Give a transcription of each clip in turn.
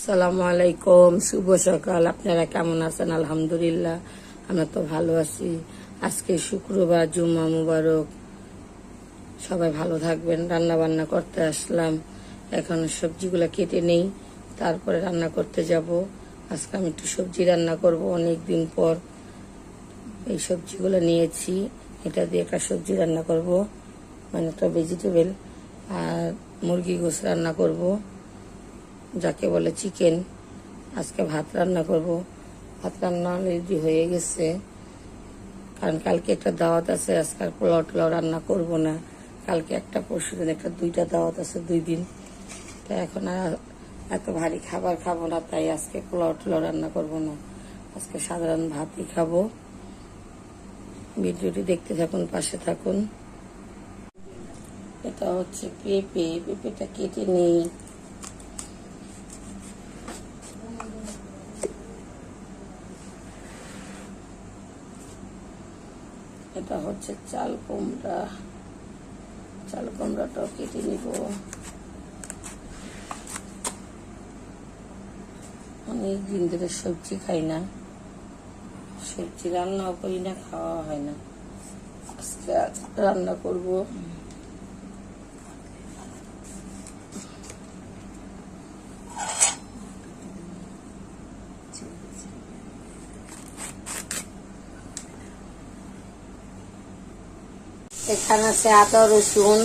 আসসালামু আলাইকুম, শুভ সকাল। আপনারা কেমন আছেন? আলহামদুলিল্লাহ, আমরা তো ভালো আছি। আজকে শুক্রবার, জুম্মা মুবারক। সবাই ভালো থাকবেন। রান্না বান্না করতে আসলাম। এখন সবজিগুলো কেটে নেই, তারপরে রান্না করতে যাব। আজকে আমি একটু সবজি রান্না করব, অনেক দিন পর এই সবজিগুলো নিয়েছি। এটা দিয়ে একটা সবজি রান্না করব, মানে একটা ভেজিটেবল। আর মুরগি গোশ রান্না করব, যাকে বলে চিকেন। আজকে ভাত রান্না করব। ভাত রান্না অলরেডি হয়ে গেছে, কারণ কালকে একটা দাওয়াত আছে। আজকে আর পোলাও টোলাও রান্না করব না। কালকে একটা, পরশু দিন একটা, 2টা দাওয়াত আছে, 2 দিন। তো এখন আর এত ভারী খাবার খাবো না, তাই আজকে পোলাও টোলাও রান্না করব না। আজকে সাধারণ ভাতই খাবো। ভিডিওটি দেখতে থাকুন, পাশে থাকুন। এটা হচ্ছে পেঁপে। পেঁপেটা কেটে নেই। এটা হচ্ছে চাল কুমড়া। চাল কুমড়াটাও কেটে নিব। অনেক দিন ধরে সবজি খাই না, সবজি রান্নাও করি না, খাওয়া হয় না। আজকে রান্না করব। এখানে আছে আদা রসুন,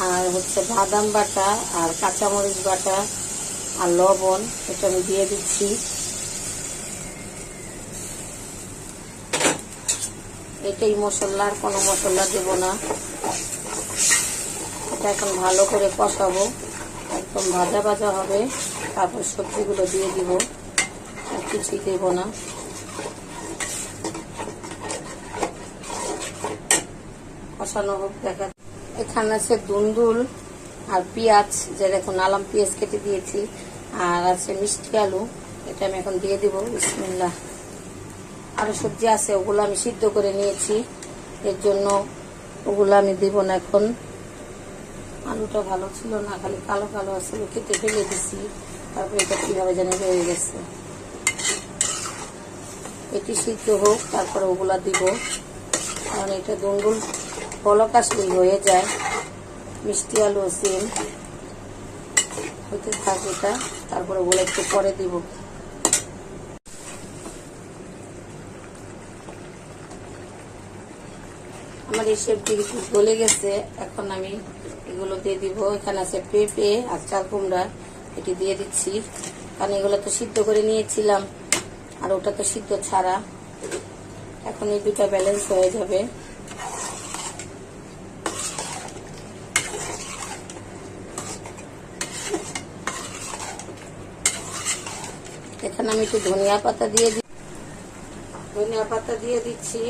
আর হচ্ছে বাদাম বাটা, আর কাঁচামরিচ বাটা, আর লবণ। এটা আমি দিয়ে দিচ্ছি। এটাই মশলা, আর কোনো মশলা দেব না। এটা এখন ভালো করে কষাবো, একদম ভাজা ভাজা হবে। তারপর সবজিগুলো দিয়ে দিব, আর কিছুই দেব না। কষানো হোক, দেখা। এখানে আছে দুন্দুল আর পেঁয়াজ, যেটা এখন আলাম পেঁয়াজ কেটে দিয়েছি। আর আছে মিষ্টি আলু, এটা আমি এখন দিয়ে দিব। বিসমিল্লাহ। আরো সবজি আছে, ওগুলো আমি সিদ্ধ করে নিয়েছি, এর জন্য ওগুলো আমি দিব না এখন। আলুটা ভালো ছিল না, খালি কালো কালো আছে, কেটে ফেলে দিছি। তারপর এটা কিভাবে জানি রয়ে গেছে। এটি সিদ্ধ হোক, তারপরে ওগুলা দিব। কারণ এটা দুন্দুল বলক আসলেই হয়ে যায়। মিষ্টি আলু সিম হইতে থাকে এটা, তারপরে ওগুলো একটু পরে দিব। আমার এই সবজি একটু গলে গেছে, এখন আমি এগুলো দিয়ে দিব। এখানে আছে পেঁপে আর চাল কুমড়া, এটি দিয়ে দিচ্ছি। কারণ এগুলো তো সিদ্ধ করে নিয়েছিলাম, আর ওটা তো সিদ্ধ ছাড়া। এখন এই দুটা ব্যালেন্স হয়ে যাবে। এখানে আমি একটু ধনিয়া পাতা দিয়ে দিচ্ছি।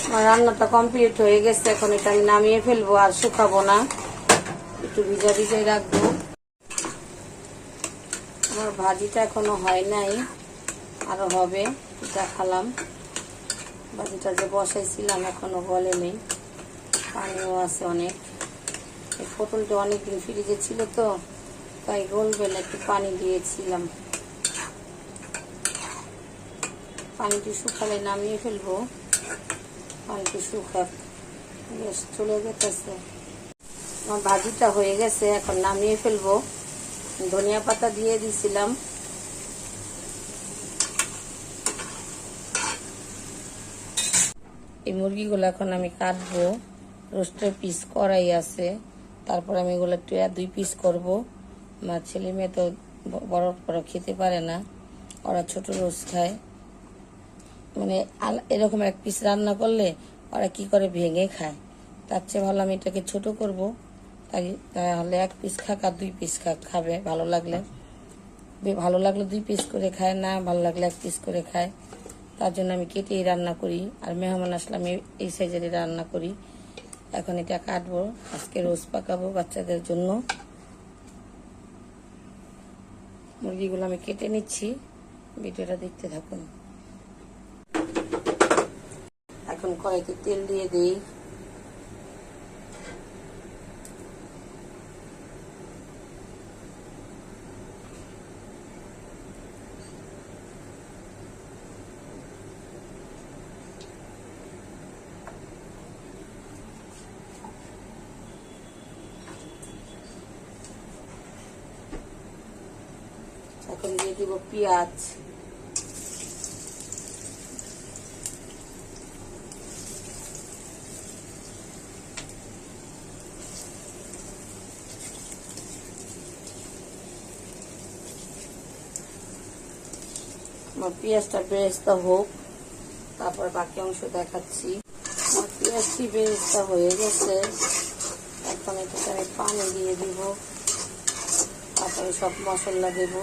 আমার রান্নাটা কমপ্লিট হয়ে গেছে, এখন এটা আমি নামিয়ে ফেলবো, আর শুকাবো না, একটু ভিজা ভিজাই রাখবো। আমার ভাজিটা এখনো হয় নাই, আরো হবে। দেখালাম ভাজিটা যে বসাইছিলাম এখনো গলেনি, পানিও আছে অনেক। এই পটলটা অনেকদিন ফ্রিজে ছিল তো, তাই গলবে না, একটু পানি দিয়েছিলাম। পানিটি শুকালে নামিয়ে ফেলবো। পানিটি শুকাক, গ্যাস চলে যেতেছে। আমার ভাজিটা হয়ে গেছে, এখন নামিয়ে ফেলবো। ধনিয়া পাতা দিয়ে দিছিলাম। এই মুরগিগুলো এখন আমি কাটবো। রোস্টের পিস করাই আছে, তারপর আমি এগুলো 2 পিস করব। আমার ছেলে মেয়ে তো বড় বড় খেতে পারে না, ওরা ছোট রোস্ট খায়। মানে এরকম 1 পিস রান্না করলে ওরা কি করে, ভেঙে খায়। তার চেয়ে ভালো আমি এটাকে ছোট করব, তরকারি, তাহলে 1 পিস খাক আর 2 পিস খাক, খাবে ভালো লাগলে। ভালো লাগলে 2 পিস করে খায়, না ভালো লাগলে 1 পিস করে খায়। তার জন্য আমি কেটেই রান্না করি, আর মেহমান আসলে আমি এই সাইজেরই রান্না করি। এখন এটা কাটবো, আজকে রোজ পাকাবো বাচ্চাদের জন্য। মুরগিগুলো আমি কেটে নিচ্ছি, ভিডিওটা দেখতে থাকুন। এখন কড়াইতে তেল দিয়ে দিই। এখন দিয়ে দিব পেঁয়াজ, আমার পেঁয়াজটা বেরেস্তা হোক, তারপর বাকি অংশ দেখাচ্ছি। আমার পেঁয়াজটি বেরেস্তা হয়ে গেছে, এখন এটাতে আমি পানি দিয়ে দিব, তারপরে সব মশলা দেব।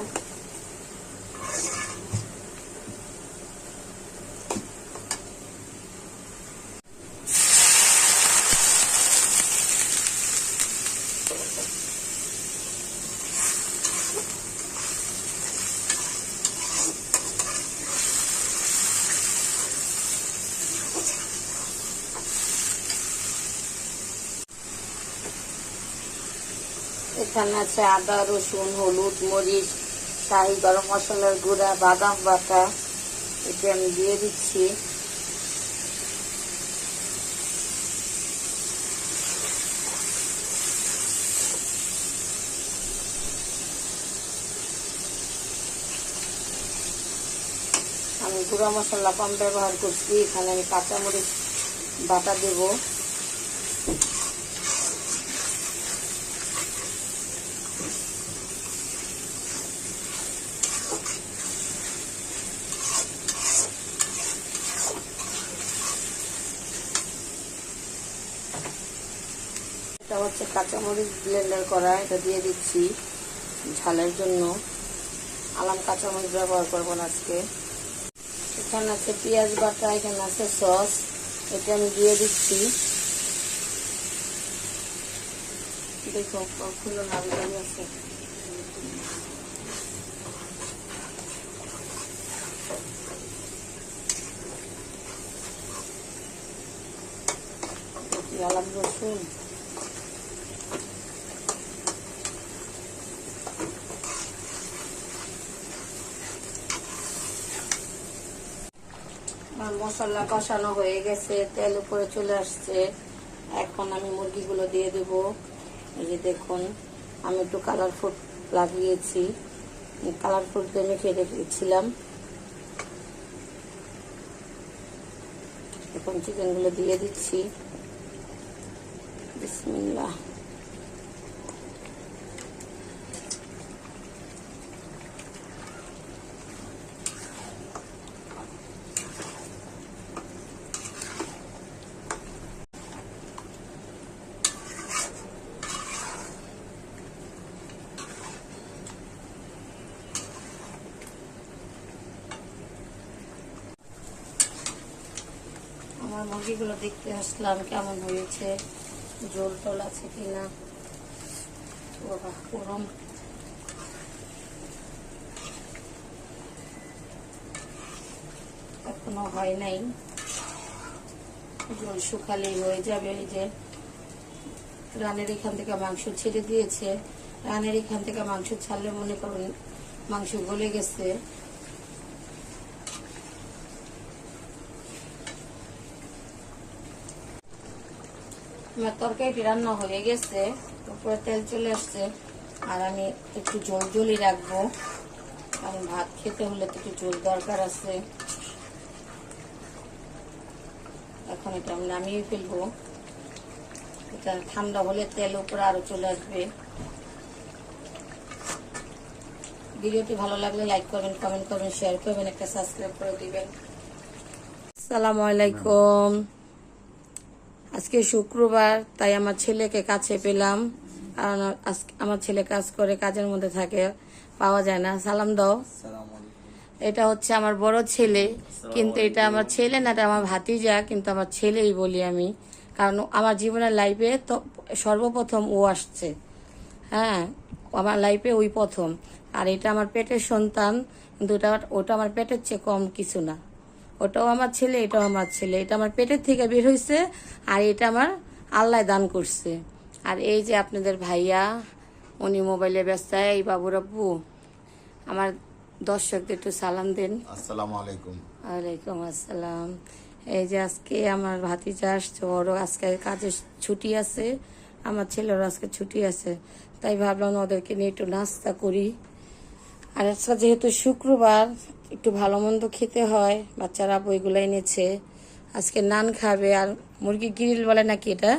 এখানে আছে আদা, রসুন, হলুদ, মরিচ, শাহি গরম মশলার গুঁড়া, বাদাম বাটা, এটা আমি দিয়ে দিচ্ছি। আমি গুঁড়া মশলা কম ব্যবহার করছি, এখানে আমি কাঁচামরিচ বাটা দেব। এটা হচ্ছে কাঁচামরিচ ব্লেন্ডার করা, এটা দিয়ে দিচ্ছি ঝালের জন্য। আলাম কাঁচামরিচ ব্যবহার করবো না আজকে। এখানে আছে পেঁয়াজ বাটা, এখানে আছে সস, এটা আমি দিয়ে দিচ্ছি। দেখো খুলে নাড়ি আছে। আলাম রসুন, মশলা কষানো হয়ে গেছে, তেল উপরে চলে আসছে। এখন আমি মুরগিগুলো দিয়ে দেব। এই যে দেখুন, আমি একটু কালার ফুড লাগিয়েছি, কালার ফুড দিয়ে মেখে রেখেছিলাম। এখন চিকেনগুলো দিয়ে দিচ্ছি। বিসমিল্লাহ। আমার মুরগিগুলো দেখতে আসলাম কেমন হয়েছে, জল টল আছে কিনা। গরম এখনো হয় নাই, জল শুকালেই হয়ে যাবে। এই যে রানের এখান থেকে মাংস ছেড়ে দিয়েছে, রানের এখান থেকে মাংস ছাড়লে মনে করুন মাংস গলে গেছে। আমার তরকারিটি রান্না হয়ে গেছে, উপরে তেল চলে আসছে। আর আমি একটু ঝোল ঝোলই রাখবো, কারণ ভাত খেতে হলে তো একটু ঝোল দরকার আছে। এখন এটা আমি নামিয়ে ফেলবো, এটা ঠান্ডা হলে তেল উপরে আরো চলে আসবে। ভিডিওটি ভালো লাগলে লাইক করবেন, কমেন্ট করবেন, শেয়ার করবেন, একটা সাবস্ক্রাইব করে দিবেন। আসসালামু আলাইকুম। আজকে শুক্রবার, তাই আমার ছেলেকে কাছে পেলাম, কারণ আজকে আমার ছেলে কাজ করে, কাজের মধ্যে থাকে, পাওয়া যায় না। সালাম দাও। এটা হচ্ছে আমার বড় ছেলে, কিন্তু এটা আমার ছেলে না, এটা আমার ভাতিজা, কিন্তু আমার ছেলেই বলি আমি, কারণ আমার জীবনের লাইফে তো সর্বপ্রথম ও আসছে। হ্যাঁ, আমার লাইফে ওই প্রথম। আর এটা আমার পেটের সন্তান, কিন্তু ওটা আমার পেটের চেয়ে কম কিছু না। ওটাও আমার ছেলে, এটাও আমার ছেলে। এটা আমার পেটের থেকে বের হয়েছে, আর এটা আমার আল্লাহ দান করছে। আর এই যে আপনাদের ভাইয়া, উনি মোবাইলে ব্যস্ত। এই বাবুর আব্বু, আমার দর্শকদের একটু সালাম দেন। আসসালামু আলাইকুম। ওয়ালাইকুম আসসালাম। এই যে আজকে আমার ভাতিজা আসছে, ওরও আজকে কাজের ছুটি আছে, আমার ছেলেরও আজকে ছুটি আছে, তাই ভাবলাম ওদেরকে নিয়ে একটু নাস্তা করি। আর আজকে যেহেতু শুক্রবার, একটু ভালো মন্দ খেতে হয়, বাচ্চারা বইগুলো এনেছে, আজকে নান খাবে। আর মুরগি গ্রিল বলে নাকি এটা,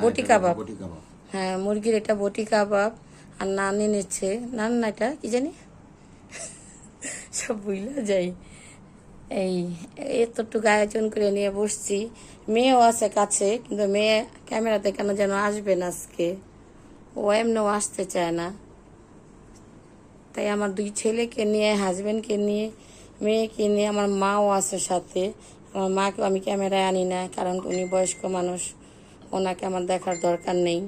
বটি কাবাব। বটি কাবাব। হ্যাঁ, মুরগির এটা বটি কাবাব। আর নান এনেছে, নান না এটা কি জানি, সব বুঝলা যাই। এই এতটুকু আয়োজন করে নিয়ে বসছি। মেয়েও আছে কাছে, কিন্তু মেয়ে ক্যামেরাতে কেন যেন আসবে না আজকে, ও এমনিও আসতে চায় না। তাই আমার দুই ছেলেকে নিয়ে, হাজবেন্ডকে নিয়ে, মেয়েকে নিয়ে, আমার মাও আছে সাথে। আমার মাকেও আমি ক্যামেরায় আনি না, কারণ উনি বয়স্ক মানুষ, ওনাকে আমার দেখার দরকার নেই।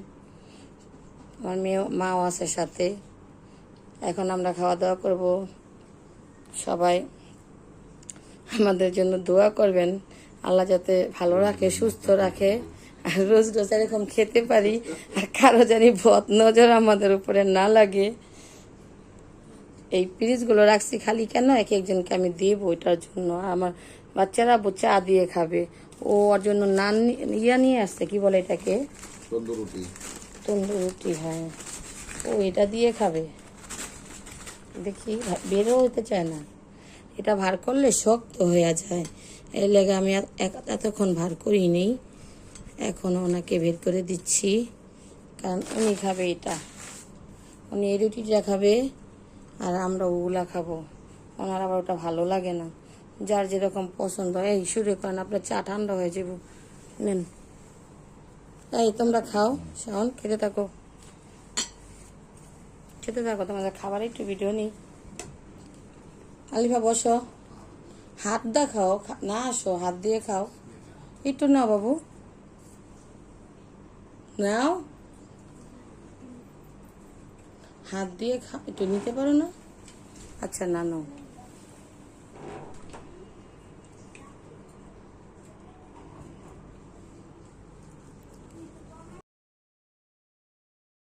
আমার মাও আছে সাথে। এখন আমরা খাওয়া দাওয়া করব। সবাই আমাদের জন্য দোয়া করবেন, আল্লাহ যাতে ভালো রাখে, সুস্থ রাখে, আর রোজ রোজ এরকম খেতে পারি, আর কারো জানি বদ নজর আমাদের উপরে না লাগে। এই পিরিচগুলো রাখছি খালি কেন, এক একজনকে আমি দেবো ওইটার জন্য। আমার বাচ্চারা চা দিয়ে খাবে, ও ওর জন্য নান নিয়ে আসছে, কি বলে এটাকে, তন্দুর রুটি। তন্দুর রুটি, হ্যাঁ, ও এটা দিয়ে খাবে। দেখি বেরও হতে চায় না, এটা ভার করলে শক্ত হয়ে যায়, এই লেগে আমি এতক্ষণ ভার করি নেই। এখন ওনাকে বের করে দিচ্ছি, কারণ উনি খাবে এটা, উনি এই রুটিটা খাবে, আর আমরা ওগুলা খাবো। ওনার আবার ওটা ভালো লাগে না, যার যেরকম পছন্দ। এই শুরু করেন, আপনার চা ঠান্ডা হয়ে যাব, নেন। এই তোমরা খাও, শাওন, খেতে থাকো, খেতে থাকো, তোমাদের খাবার একটু ভিডিও নেই। আলিফা বসো, হাত দেখাও, না আসো, হাত দিয়ে খাও একটু। নাও বাবু, নাও, হাত দিয়ে একটু নিতে পারো না? আচ্ছা, না নাও।